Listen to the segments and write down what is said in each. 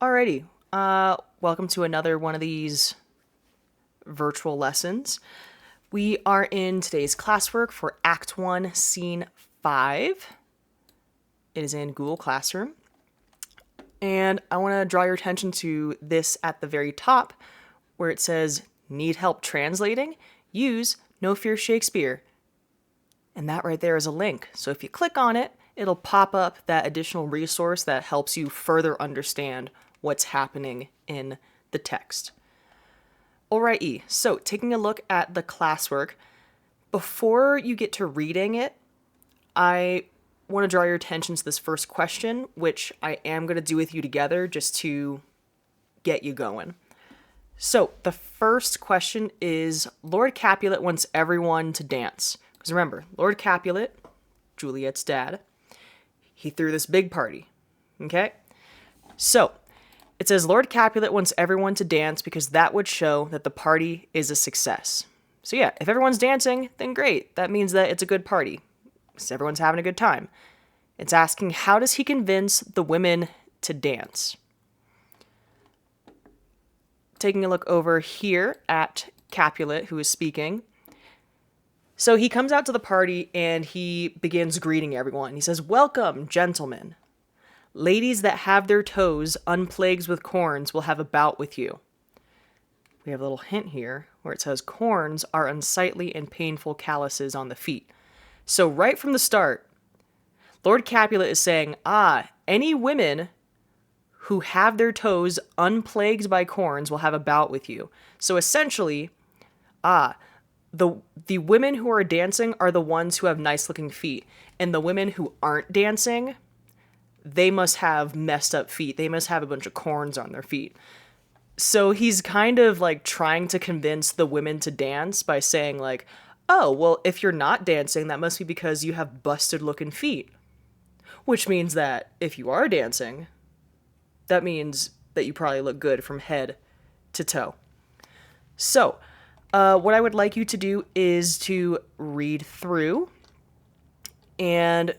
Alrighty. Welcome to another one of these virtual lessons. We are in today's classwork for Act 1, Scene 5. It is in Google Classroom. And I want to draw your attention to this at the very top where it says, "Need help translating? Use No Fear Shakespeare." And that right there is a link. So if you click on it, it'll pop up that additional resource that helps you further understand what's happening in the text. Alrighty, so taking a look at the classwork, before you get to reading it, I want to draw your attention to this first question, which I am going to do with you together just to get you going. So the first question is, Lord Capulet wants everyone to dance. Because remember, Lord Capulet, Juliet's dad, he threw this big party. Okay? So it says Lord Capulet wants everyone to dance because that would show that the party is a success. So yeah, if everyone's dancing, then great. That means that it's a good party. So everyone's having a good time. It's asking, how does he convince the women to dance? Taking a look over here at Capulet, who is speaking. So he comes out to the party and he begins greeting everyone. He says, "Welcome, gentlemen. Ladies that have their toes unplagued with corns will have a bout with you." We have a little hint here where it says corns are unsightly and painful calluses on the feet. So right from the start, Lord Capulet is saying, any women who have their toes unplagued by corns will have a bout with you. So essentially, the women who are dancing are the ones who have nice looking feet, and the women who aren't dancing, they must have messed up feet. They must have a bunch of corns on their feet. So he's kind of like trying to convince the women to dance by saying like, "Oh, well, if you're not dancing, that must be because you have busted looking feet." Which means that if you are dancing, that means that you probably look good from head to toe. So, what I would like you to do is to read through and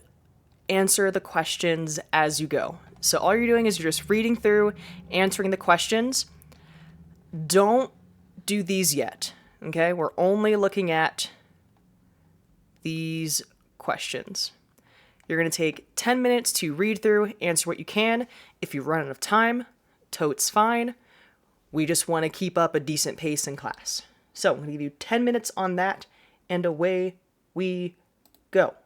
answer the questions as you go. So all you're doing is you're just reading through, answering the questions. Don't do these yet, okay? We're only looking at these questions. You're going to take 10 minutes to read through, answer what you can. If you run out of time, totes fine. We just want to keep up a decent pace in class. So I'm going to give you 10 minutes on that, and away we go.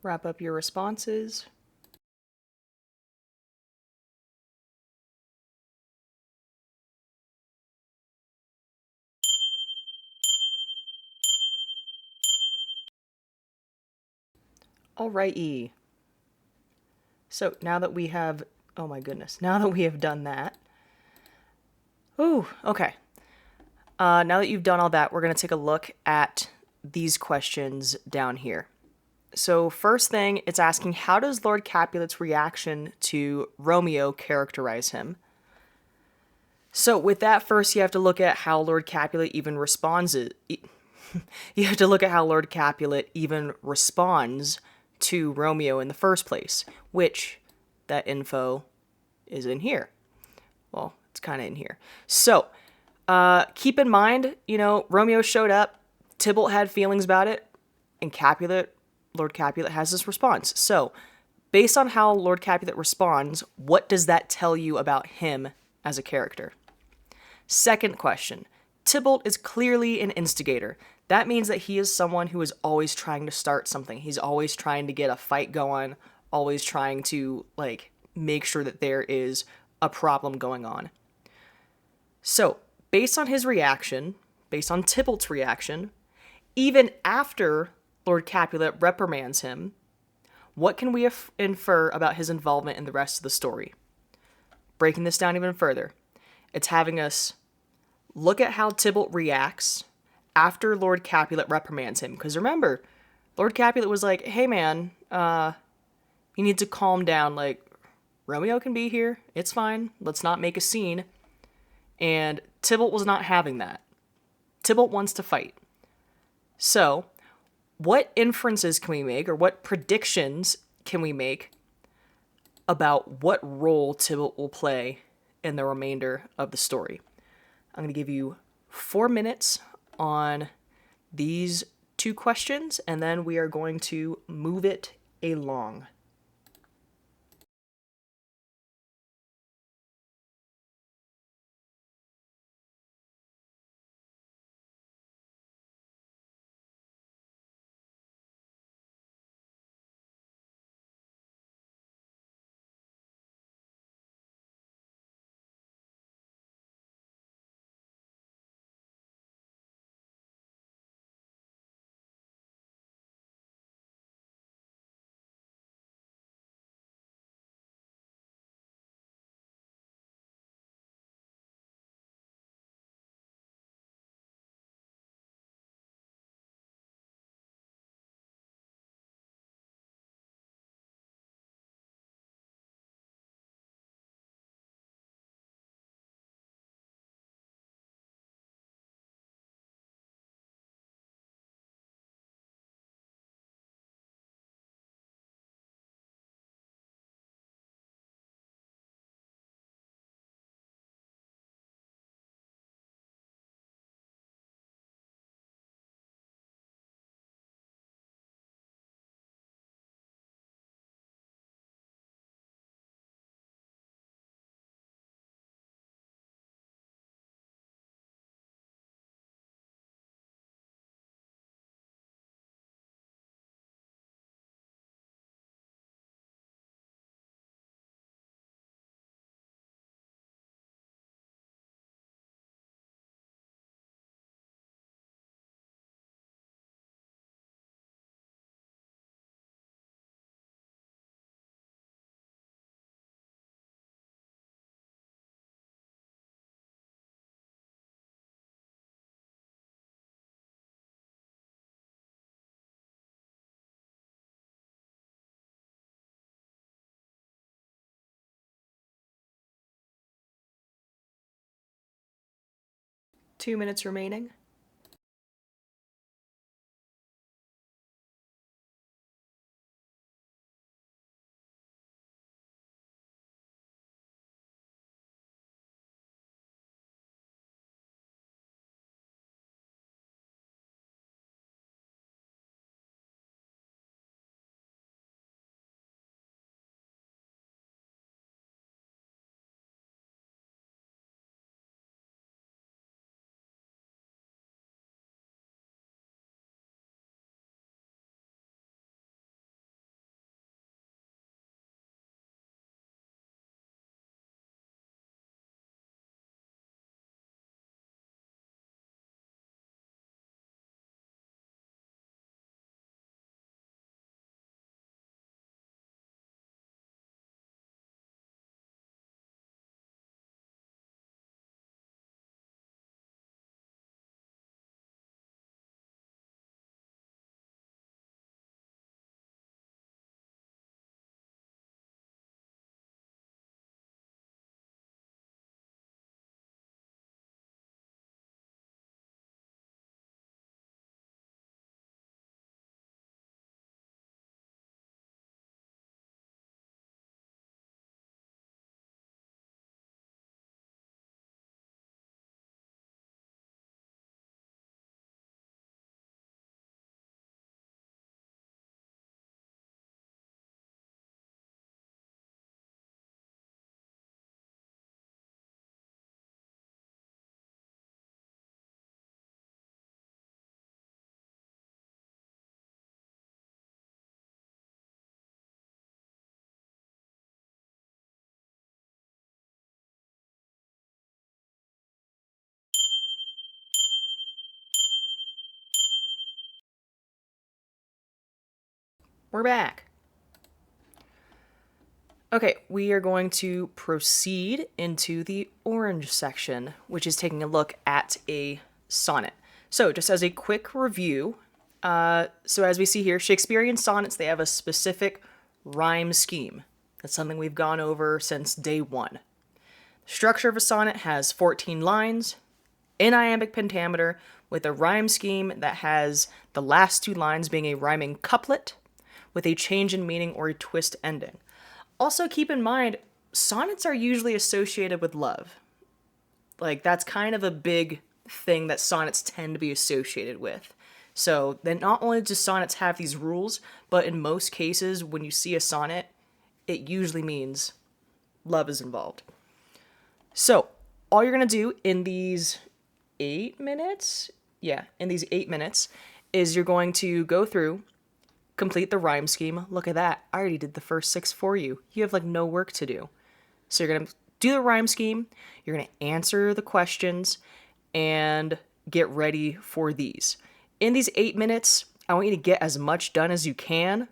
Wrap up your responses. Alrighty. So now that we have, oh my goodness, now that we have done that. Ooh, okay. Now that you've done all that, we're going to take a look at these questions down here. So first thing, it's asking, how does Lord Capulet's reaction to Romeo characterize him? So with that, first you have to look at how Lord Capulet even responds. You have to look at how Lord Capulet even responds to Romeo in the first place, which that info is in here. Well, it's kind of in here. So keep in mind, Romeo showed up, Tybalt had feelings about it, and Lord Capulet has this response. So, based on how Lord Capulet responds, what does that tell you about him as a character? Second question. Tybalt is clearly an instigator. That means that he is someone who is always trying to start something. He's always trying to get a fight going, always trying to, make sure that there is a problem going on. So, based on his reaction, based on Tybalt's reaction, even after Lord Capulet reprimands him, what can we infer about his involvement in the rest of the story? Breaking this down even further, it's having us look at how Tybalt reacts after Lord Capulet reprimands him. Because remember, Lord Capulet was like, hey man, you need to calm down. Like, Romeo can be here. It's fine. Let's not make a scene. And Tybalt was not having that. Tybalt wants to fight. So, what inferences can we make, or what predictions can we make about what role Tybalt will play in the remainder of the story? I'm going to give you 4 minutes on these 2 questions, and then we are going to move it along. Two minutes remaining. We're back. Okay, we are going to proceed into the orange section, which is taking a look at a sonnet. So, just as a quick review, so as we see here, Shakespearean sonnets, they have a specific rhyme scheme. That's something we've gone over since day one. The structure of a sonnet has 14 lines, in iambic pentameter, with a rhyme scheme that has the last two lines being a rhyming couplet with a change in meaning or a twist ending. Also, keep in mind, sonnets are usually associated with love. Like, that's kind of a big thing that sonnets tend to be associated with. So, then not only do sonnets have these rules, but in most cases, when you see a sonnet, it usually means love is involved. So, all you're going to do in these 8 minutes, in these 8 minutes, is you're going to go through, complete the rhyme scheme. Look at that. I already did the first 6 for you. You have like no work to do. So you're going to do the rhyme scheme, you're going to answer the questions, and get ready for these. In these 8 minutes, I want you to get as much done as you can.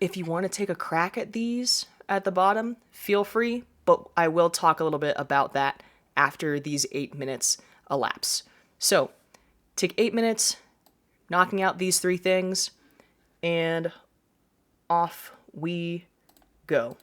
If you want to take a crack at these at the bottom, feel free, but I will talk a little bit about that after these 8 minutes elapse. So, take 8 minutes, knocking out these 3 things, and off we go.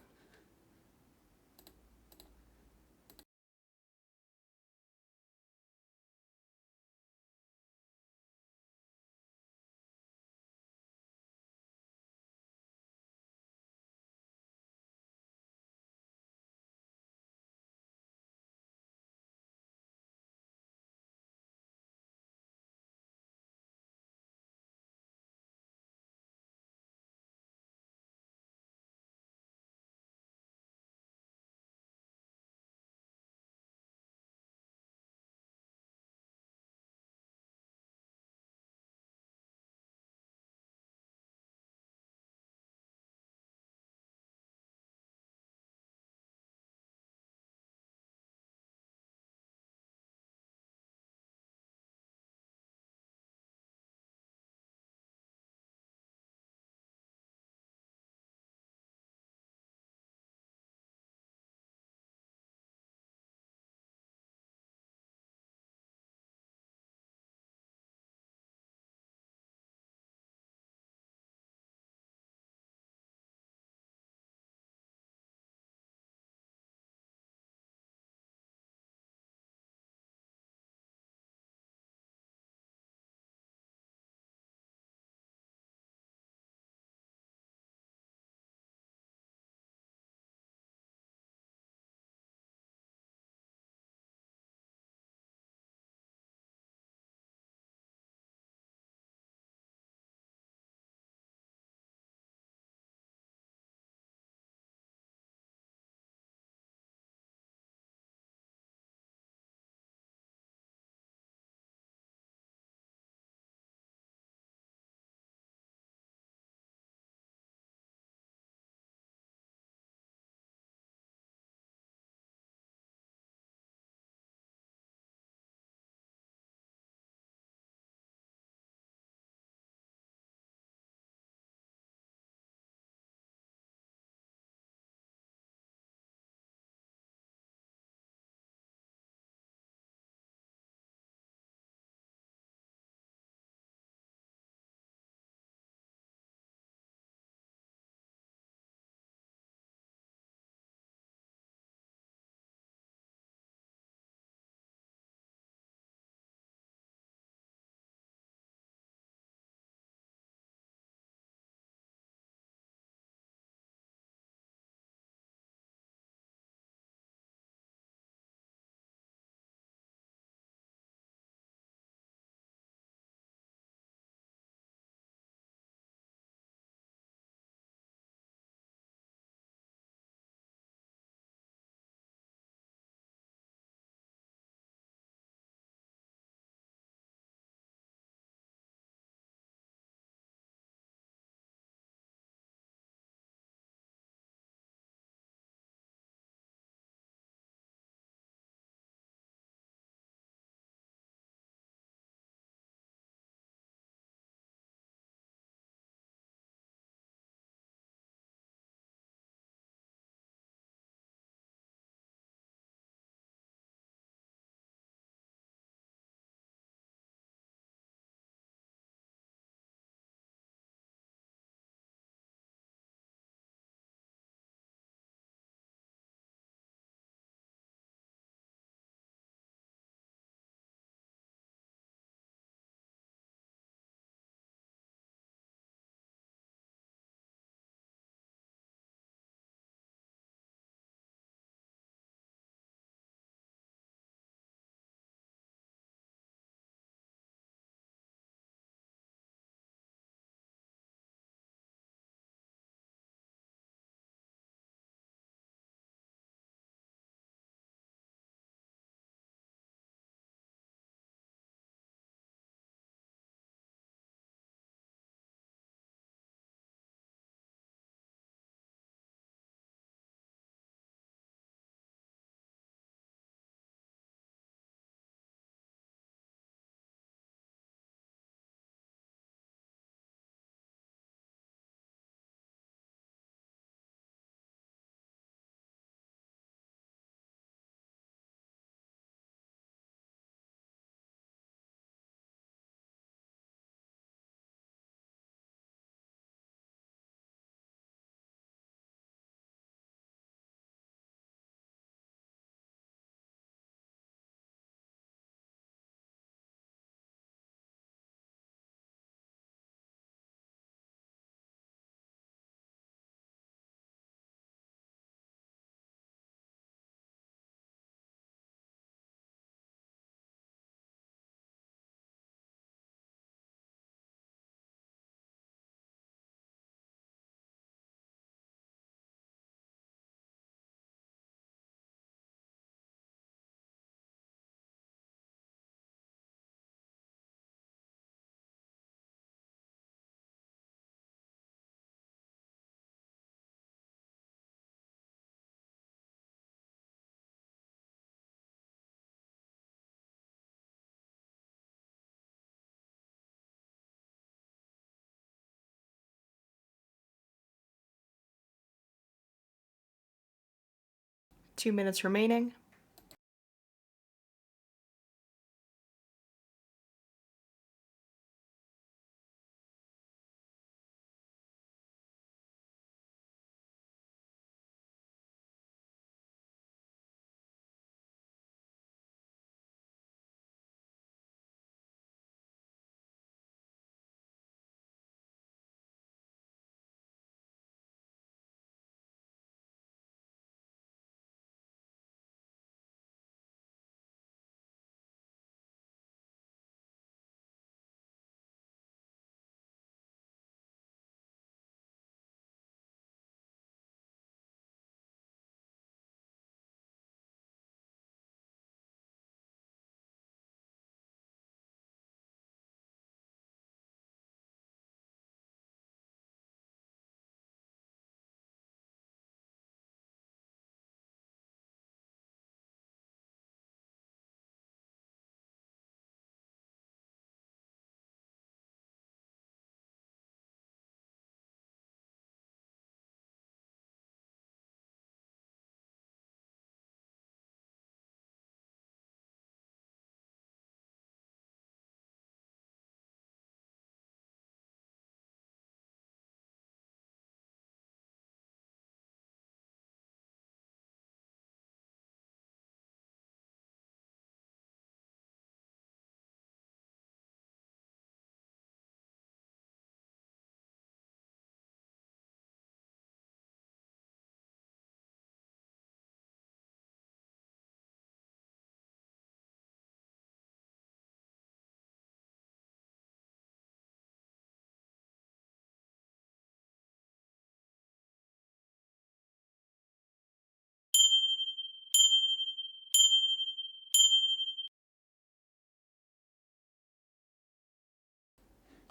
2 minutes remaining.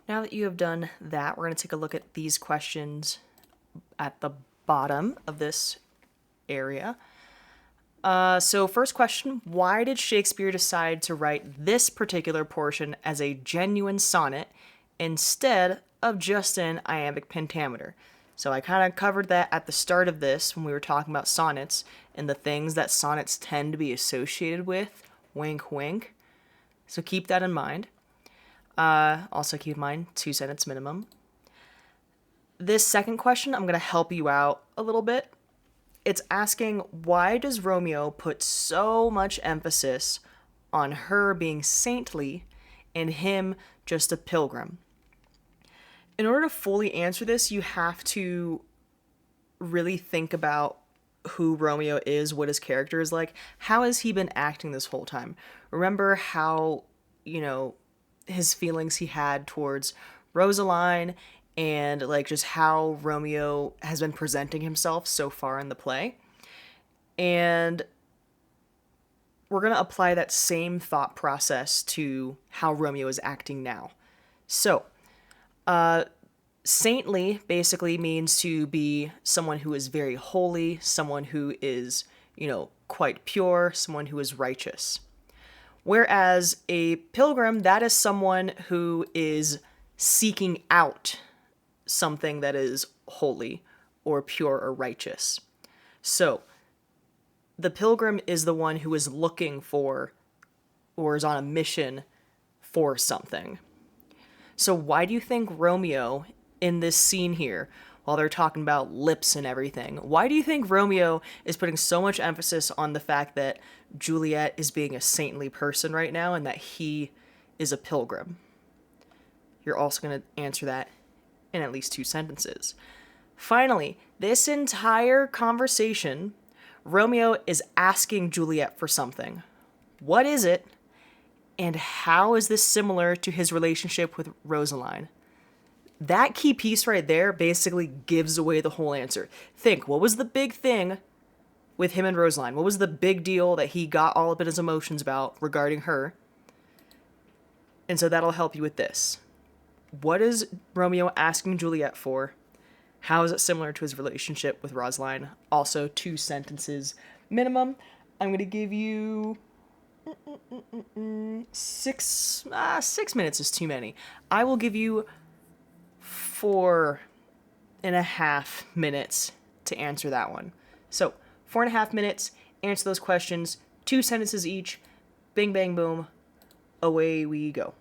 Now that you have done that, we're going to take a look at these questions at the bottom of this area. So first question, why did Shakespeare decide to write this particular portion as a genuine sonnet instead of just an iambic pentameter? So I kind of covered that at the start of this when we were talking about sonnets and the things that sonnets tend to be associated with. Wink, wink. So keep that in mind. Also keep in mind 2 sentence minimum. This second question, I'm going to help you out a little bit. It's asking, why does Romeo put so much emphasis on her being saintly and him just a pilgrim? In order to fully answer this, you have to really think about who Romeo is, what his character is like. How has he been acting this whole time? Remember how, his feelings he had towards Rosaline and like just how Romeo has been presenting himself so far in the play. And we're going to apply that same thought process to how Romeo is acting now. So, saintly basically means to be someone who is very holy, someone who is, quite pure, someone who is righteous. Whereas a pilgrim, that is someone who is seeking out something that is holy or pure or righteous. So, the pilgrim is the one who is looking for or is on a mission for something. So why do you think Romeo in this scene here, while they're talking about lips and everything, why do you think Romeo is putting so much emphasis on the fact that Juliet is being a saintly person right now and that he is a pilgrim? You're also going to answer that in at least 2 sentences. Finally, this entire conversation, Romeo is asking Juliet for something. What is it? And how is this similar to his relationship with Rosaline? That key piece right there basically gives away the whole answer. Think, what was the big thing with him and Rosaline? What was the big deal that he got all up in his emotions about regarding her? And so that'll help you with this. What is Romeo asking Juliet for? How is it similar to his relationship with Rosaline? Also, 2 sentences minimum. I'm going to give you 6 minutes is too many. I will give you 4.5 minutes to answer that one. So 4.5 minutes, answer those questions, 2 sentences each. Bing, bang, boom. Away we go.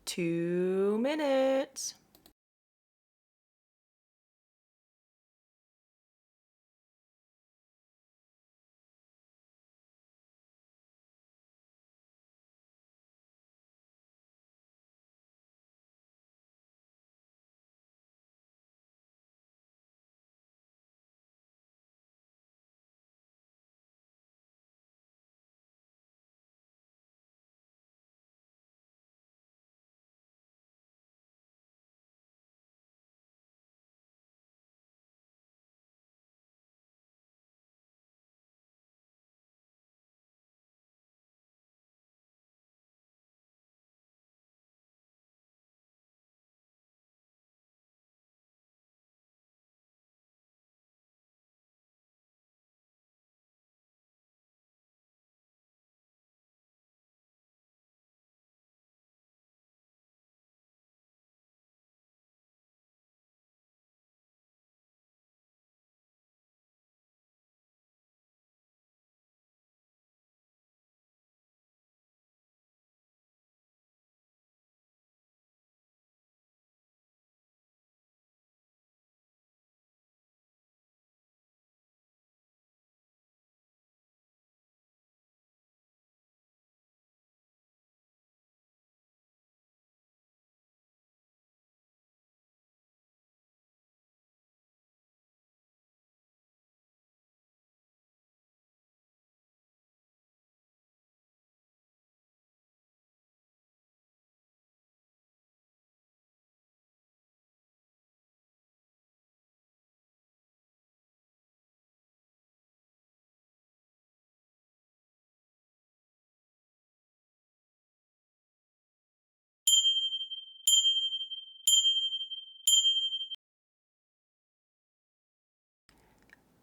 Two minutes.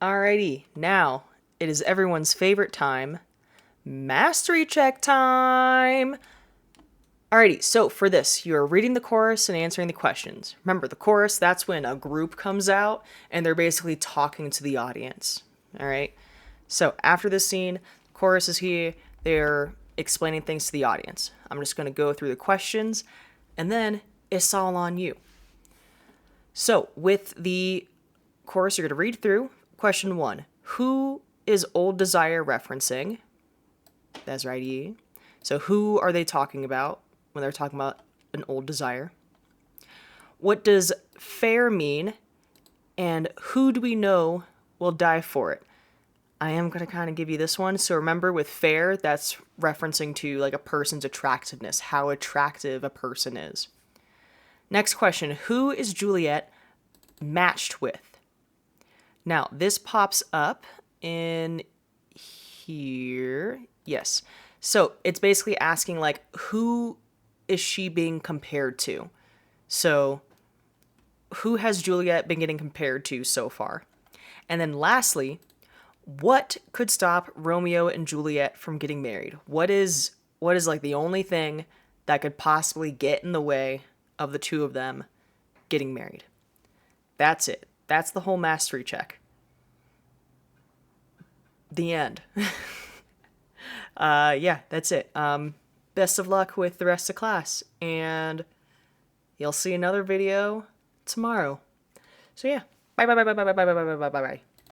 Alrighty, now it is everyone's favorite time. Mastery check time! Alrighty, so for this, you're reading the chorus and answering the questions. Remember, the chorus, that's when a group comes out and they're basically talking to the audience. Alright? So after this scene, the chorus is here, they're explaining things to the audience. I'm just going to go through the questions and then it's all on you. So with the chorus, you're going to read through. Question 1. Who is Old Desire referencing? That's right. So who are they talking about when they're talking about an old desire? What does fair mean? And who do we know will die for it? I am going to kind of give you this one. So remember, with fair, that's referencing to like a person's attractiveness, how attractive a person is. Next question, who is Juliet matched with? Now, this pops up in here. Yes. So it's basically asking, like, who is she being compared to? So who has Juliet been getting compared to so far? And then lastly, what could stop Romeo and Juliet from getting married? What is like the only thing that could possibly get in the way of the two of them getting married? That's it. That's the whole mastery check. The end. Yeah, that's it. Best of luck with the rest of class, and you'll see another video tomorrow. So yeah, bye bye bye bye bye bye bye bye bye bye bye bye.